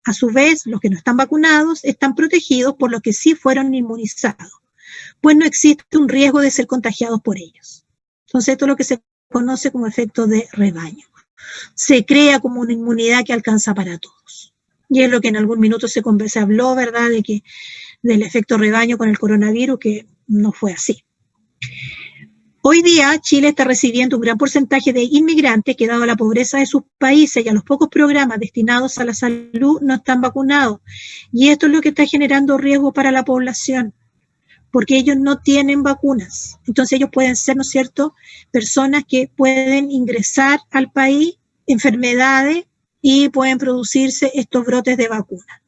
A su vez, los que no están vacunados están protegidos por los que sí fueron inmunizados, pues no existe un riesgo de ser contagiados por ellos. Entonces, esto es lo que se conoce como efecto de rebaño. Se crea como una inmunidad que alcanza para todos. Y es lo que en algún minuto se habló, ¿verdad?, del efecto rebaño con el coronavirus, que no fue así. Hoy día, Chile está recibiendo un gran porcentaje de inmigrantes que, dado la pobreza de sus países y a los pocos programas destinados a la salud, no están vacunados. Y esto es lo que está generando riesgo para la población, porque ellos no tienen vacunas. Entonces ellos pueden ser, ¿no es cierto?, personas que pueden ingresar al país, enfermedades, y pueden producirse estos brotes de vacuna.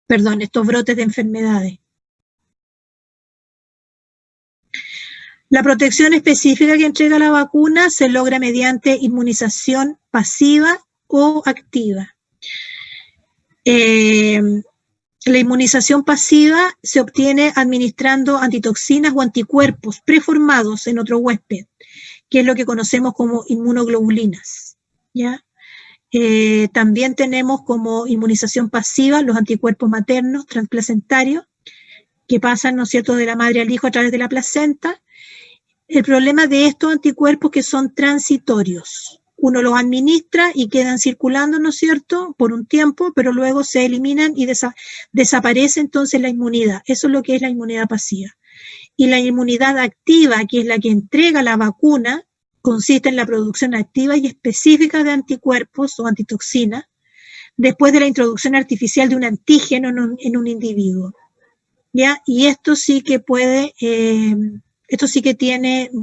Perdón, estos brotes de enfermedades. La protección específica que entrega la vacuna se logra mediante inmunización pasiva o activa. La inmunización pasiva se obtiene administrando antitoxinas o anticuerpos preformados en otro huésped, que es lo que conocemos como inmunoglobulinas, ¿ya? También tenemos como inmunización pasiva los anticuerpos maternos transplacentarios, que pasan, ¿no es cierto?, de la madre al hijo a través de la placenta. El problema de estos anticuerpos que son transitorios. Uno los administra y quedan circulando, ¿no es cierto?, por un tiempo, pero luego se eliminan y desaparece entonces la inmunidad. Eso es lo que es la inmunidad pasiva. Y la inmunidad activa, que es la que entrega la vacuna, consiste en la producción activa y específica de anticuerpos o antitoxinas después de la introducción artificial de un antígeno en un individuo, ¿ya? Y esto sí que puede... esto sí que tiene es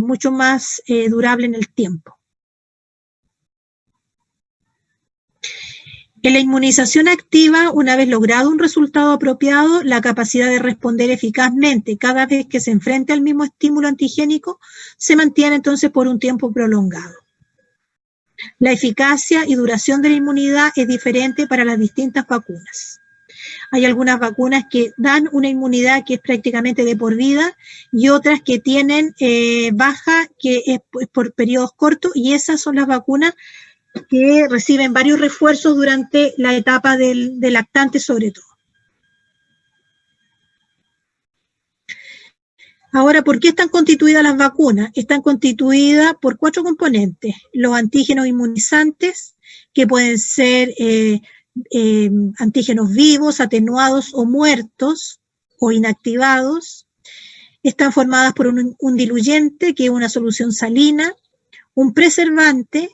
mucho más durable en el tiempo. En la inmunización activa, una vez logrado un resultado apropiado, la capacidad de responder eficazmente cada vez que se enfrenta al mismo estímulo antigénico se mantiene entonces por un tiempo prolongado. La eficacia y duración de la inmunidad es diferente para las distintas vacunas. Hay algunas vacunas que dan una inmunidad que es prácticamente de por vida y otras que tienen baja, que es por periodos cortos, y esas son las vacunas que reciben varios refuerzos durante la etapa del lactante sobre todo. Ahora, ¿por qué están constituidas las vacunas? Están constituidas por 4 componentes. Los antígenos inmunizantes, que pueden ser antígenos vivos, atenuados o muertos o inactivados. Están formadas por un diluyente, que es una solución salina, un preservante,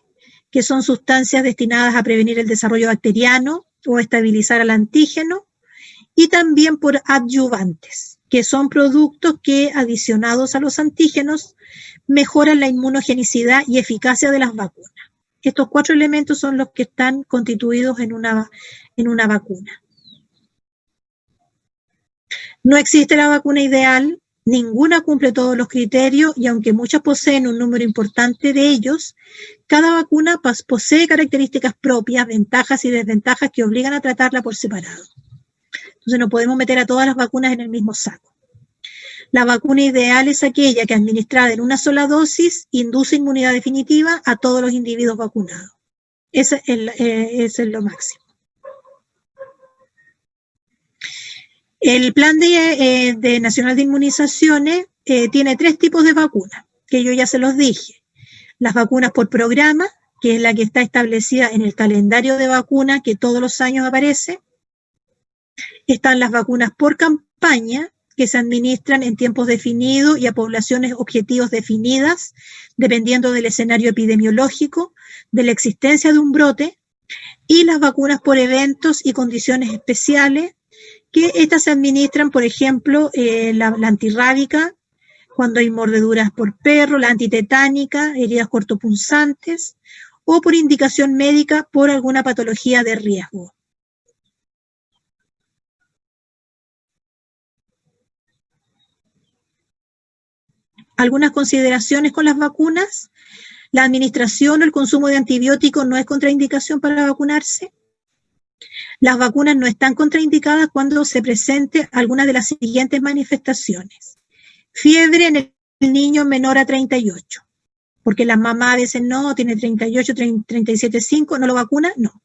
que son sustancias destinadas a prevenir el desarrollo bacteriano o estabilizar al antígeno, y también por adyuvantes, que son productos que, adicionados a los antígenos, mejoran la inmunogenicidad y eficacia de las vacunas. Estos 4 elementos son los que están constituidos en una vacuna. No existe la vacuna ideal, Ninguna cumple todos los criterios y aunque muchas poseen un número importante de ellos, cada vacuna posee características propias, ventajas y desventajas que obligan a tratarla por separado. Entonces no podemos meter a todas las vacunas en el mismo saco. La vacuna ideal es aquella que administrada en una sola dosis induce inmunidad definitiva a todos los individuos vacunados. Ese es lo máximo. El Plan Nacional de Inmunizaciones tiene 3 tipos de vacunas, que yo ya se los dije. Las vacunas por programa, que es la que está establecida en el calendario de vacunas que todos los años aparece. Están las vacunas por campaña, que se administran en tiempos definidos y a poblaciones objetivos definidas, dependiendo del escenario epidemiológico, de la existencia de un brote, y las vacunas por eventos y condiciones especiales, que estas se administran, por ejemplo, la antirrábica, cuando hay mordeduras por perro, la antitetánica, heridas cortopunzantes, o por indicación médica por alguna patología de riesgo. Algunas consideraciones con las vacunas. La administración o el consumo de antibióticos no es contraindicación para vacunarse. Las vacunas no están contraindicadas cuando se presente alguna de las siguientes manifestaciones. Fiebre en el niño menor a 38, porque la mamá a veces no, tiene 38, 37,5, ¿no lo vacuna? No.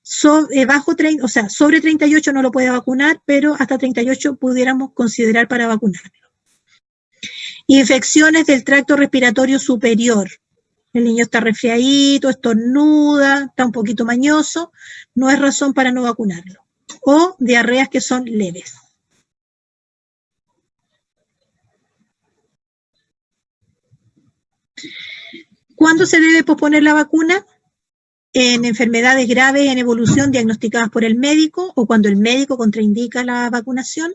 Sobre 38 no lo puede vacunar, pero hasta 38 pudiéramos considerar para vacunarlo. Infecciones del tracto respiratorio superior. El niño está resfriadito, estornuda, está un poquito mañoso, no es razón para no vacunarlo. O diarreas que son leves. ¿Cuándo se debe posponer la vacuna? En enfermedades graves en evolución diagnosticadas por el médico o cuando el médico contraindica la vacunación.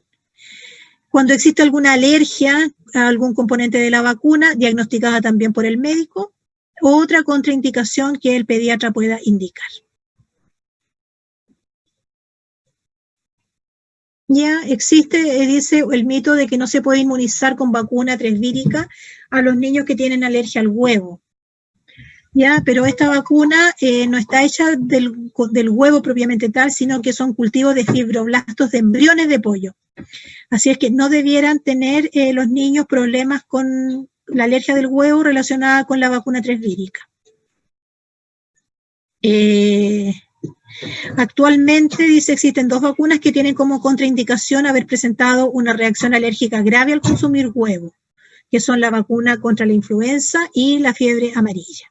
Cuando existe alguna alergia a algún componente de la vacuna, diagnosticada también por el médico. Otra contraindicación que el pediatra pueda indicar. Ya existe, dice, el mito de que no se puede inmunizar con vacuna tresvírica a los niños que tienen alergia al huevo. Ya, pero esta vacuna no está hecha del huevo propiamente tal, sino que son cultivos de fibroblastos de embriones de pollo. Así es que no debieran tener los niños problemas con la alergia del huevo relacionada con la vacuna tresvírica. Actualmente, dice, existen 2 vacunas que tienen como contraindicación haber presentado una reacción alérgica grave al consumir huevo, que son la vacuna contra la influenza y la fiebre amarilla.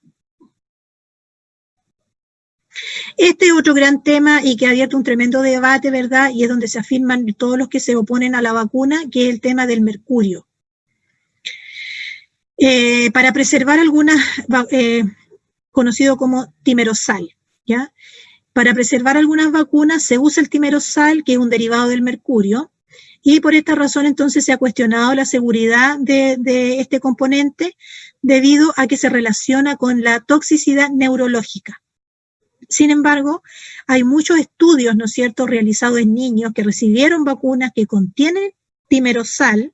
Este es otro gran tema y que ha abierto un tremendo debate, ¿verdad? Y es donde se afirman todos los que se oponen a la vacuna, que es el tema del mercurio. Para preservar algunas, conocido como timerosal, ¿ya? Para preservar algunas vacunas se usa el timerosal, que es un derivado del mercurio, y por esta razón entonces se ha cuestionado la seguridad de este componente debido a que se relaciona con la toxicidad neurológica. Sin embargo, hay muchos estudios, ¿no es cierto?, realizados en niños que recibieron vacunas que contienen timerosal,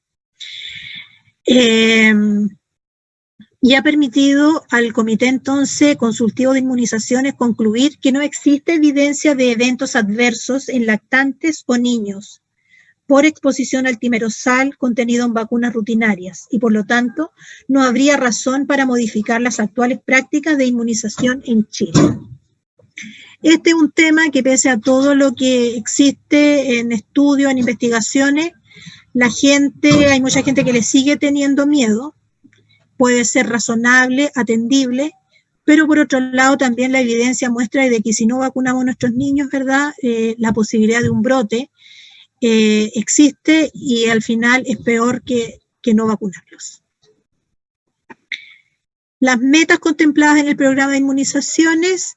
y ha permitido al Comité entonces Consultivo de Inmunizaciones concluir que no existe evidencia de eventos adversos en lactantes o niños por exposición al timerosal contenido en vacunas rutinarias y por lo tanto no habría razón para modificar las actuales prácticas de inmunización en Chile. Este es un tema que pese a todo lo que existe en estudios, en investigaciones, hay mucha gente que le sigue teniendo miedo. Puede ser razonable, atendible, pero por otro lado también la evidencia muestra de que si no vacunamos a nuestros niños, ¿verdad?, la posibilidad de un brote existe y al final es peor que no vacunarlos. Las metas contempladas en el programa de inmunizaciones,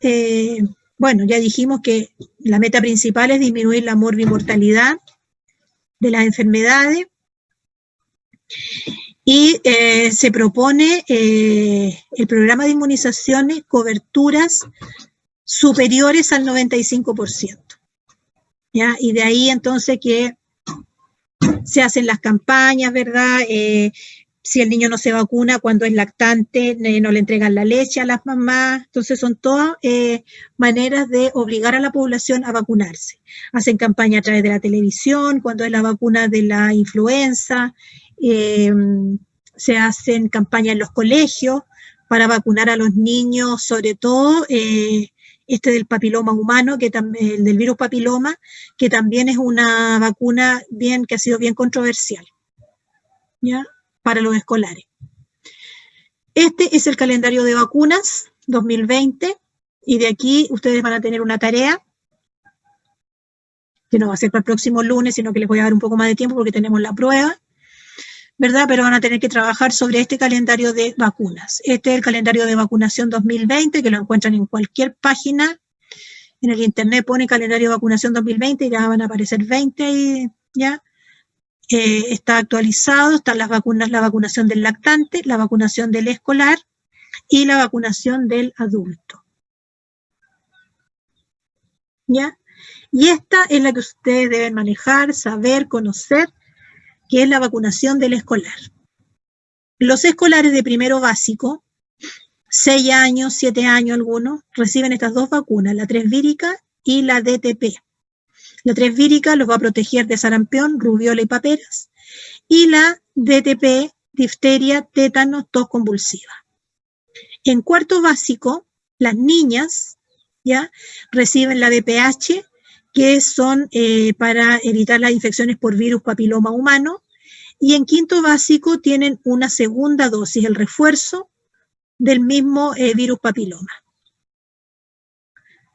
bueno, ya dijimos que la meta principal es disminuir la morbimortalidad de las enfermedades. Y se propone el programa de inmunizaciones coberturas superiores al 95%. ¿Ya? Y de ahí entonces que se hacen las campañas, ¿verdad? Si el niño no se vacuna cuando es lactante, no le entregan la leche a las mamás. Entonces son todas maneras de obligar a la población a vacunarse. Hacen campaña a través de la televisión, cuando es la vacuna de la influenza. Se hacen campañas en los colegios para vacunar a los niños, sobre todo del papiloma humano, que el del virus papiloma, que también es una vacuna que ha sido bien controversial, ¿ya? Para los escolares. Este es el calendario de vacunas 2020 y de aquí ustedes van a tener una tarea que no va a ser para el próximo lunes, sino que les voy a dar un poco más de tiempo porque tenemos la prueba, ¿verdad? Pero van a tener que trabajar sobre este calendario de vacunas. Este es el calendario de vacunación 2020, que lo encuentran en cualquier página. En el internet pone calendario de vacunación 2020 y ya van a aparecer 20 y ya. Está actualizado, están las vacunas, la vacunación del lactante, la vacunación del escolar y la vacunación del adulto. ¿Ya? Y esta es la que ustedes deben manejar, saber, conocer, que es la vacunación del escolar. Los escolares de primero básico, 6 años, 7 años algunos, reciben estas dos vacunas, la 3 vírica y la DTP. La 3 vírica los va a proteger de sarampión, rubiola y paperas. Y la DTP, difteria, tétano, tos convulsiva. En cuarto básico, las niñas ya reciben la VPH, que son para evitar las infecciones por virus papiloma humano. Y en quinto básico tienen una segunda dosis, el refuerzo del mismo virus papiloma.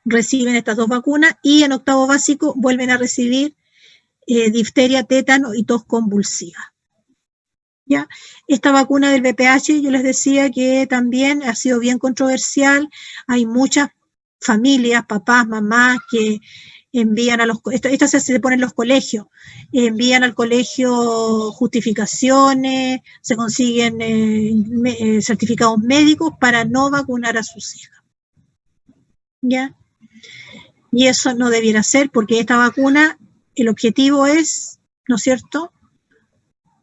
Reciben estas dos vacunas y en octavo básico vuelven a recibir difteria, tétano y tos convulsiva. ¿Ya? Esta vacuna del VPH, yo les decía que también ha sido bien controversial. Hay muchas familias, papás, mamás, que envían a los... Estas se ponen en los colegios. Envían al colegio justificaciones, se consiguen certificados médicos para no vacunar a sus hijas. ¿Ya? Y eso no debiera ser, porque esta vacuna, el objetivo es, ¿no es cierto?,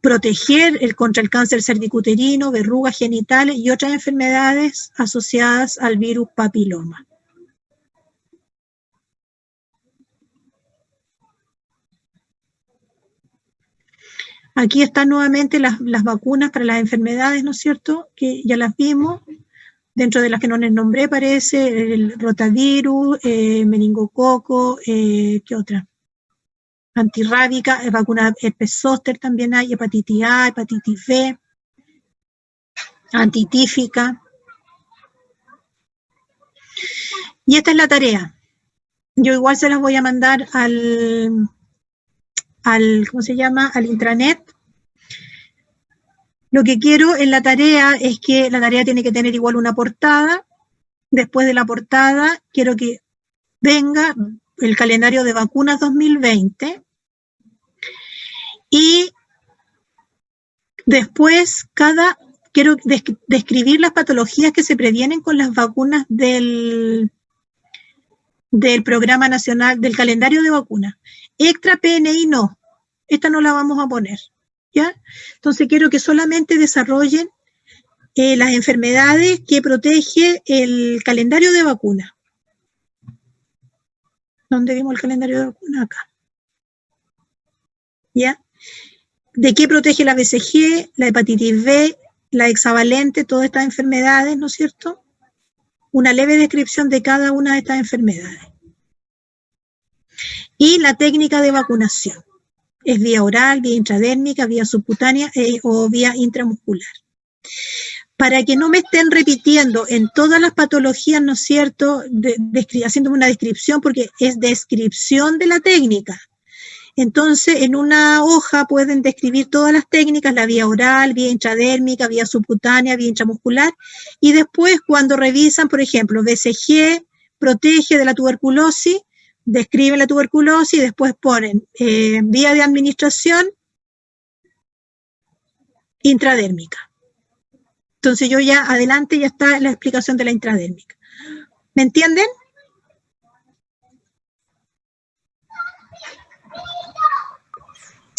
proteger contra el cáncer cervicuterino, verrugas genitales y otras enfermedades asociadas al virus papiloma. Aquí están nuevamente las vacunas para las enfermedades, ¿no es cierto?, que ya las vimos. Dentro de las que no les nombré aparece el rotavirus, meningococo, ¿qué otra? Antirrábica, vacuna herpes zóster también hay, hepatitis A, hepatitis B, antitífica. Y esta es la tarea. Yo igual se las voy a mandar al ¿cómo se llama?, al intranet. Lo que quiero en la tarea es que la tarea tiene que tener igual una portada. Después de la portada, quiero que venga el calendario de vacunas 2020 y después quiero describir las patologías que se previenen con las vacunas del Programa Nacional, del calendario de vacunas. Extra PNI no, esta no la vamos a poner, ¿ya? Entonces quiero que solamente desarrollen las enfermedades que protege el calendario de vacunas. ¿Dónde vimos el calendario de vacunas? Acá. ¿Ya? ¿De qué protege la BCG, la hepatitis B, la hexavalente, todas estas enfermedades, ¿no es cierto? Una leve descripción de cada una de estas enfermedades. Y la técnica de vacunación. Es vía oral, vía intradérmica, vía subcutánea o vía intramuscular. Para que no me estén repitiendo en todas las patologías, ¿no es cierto?, haciéndome una descripción, porque es descripción de la técnica. Entonces, en una hoja pueden describir todas las técnicas, la vía oral, vía intradérmica, vía subcutánea, vía intramuscular, y después cuando revisan, por ejemplo, BCG protege de la tuberculosis, describen la tuberculosis y después ponen vía de administración intradérmica. Entonces yo ya adelante ya está la explicación de la intradérmica. ¿Me entienden?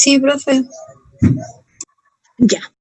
Sí, profe. Ya.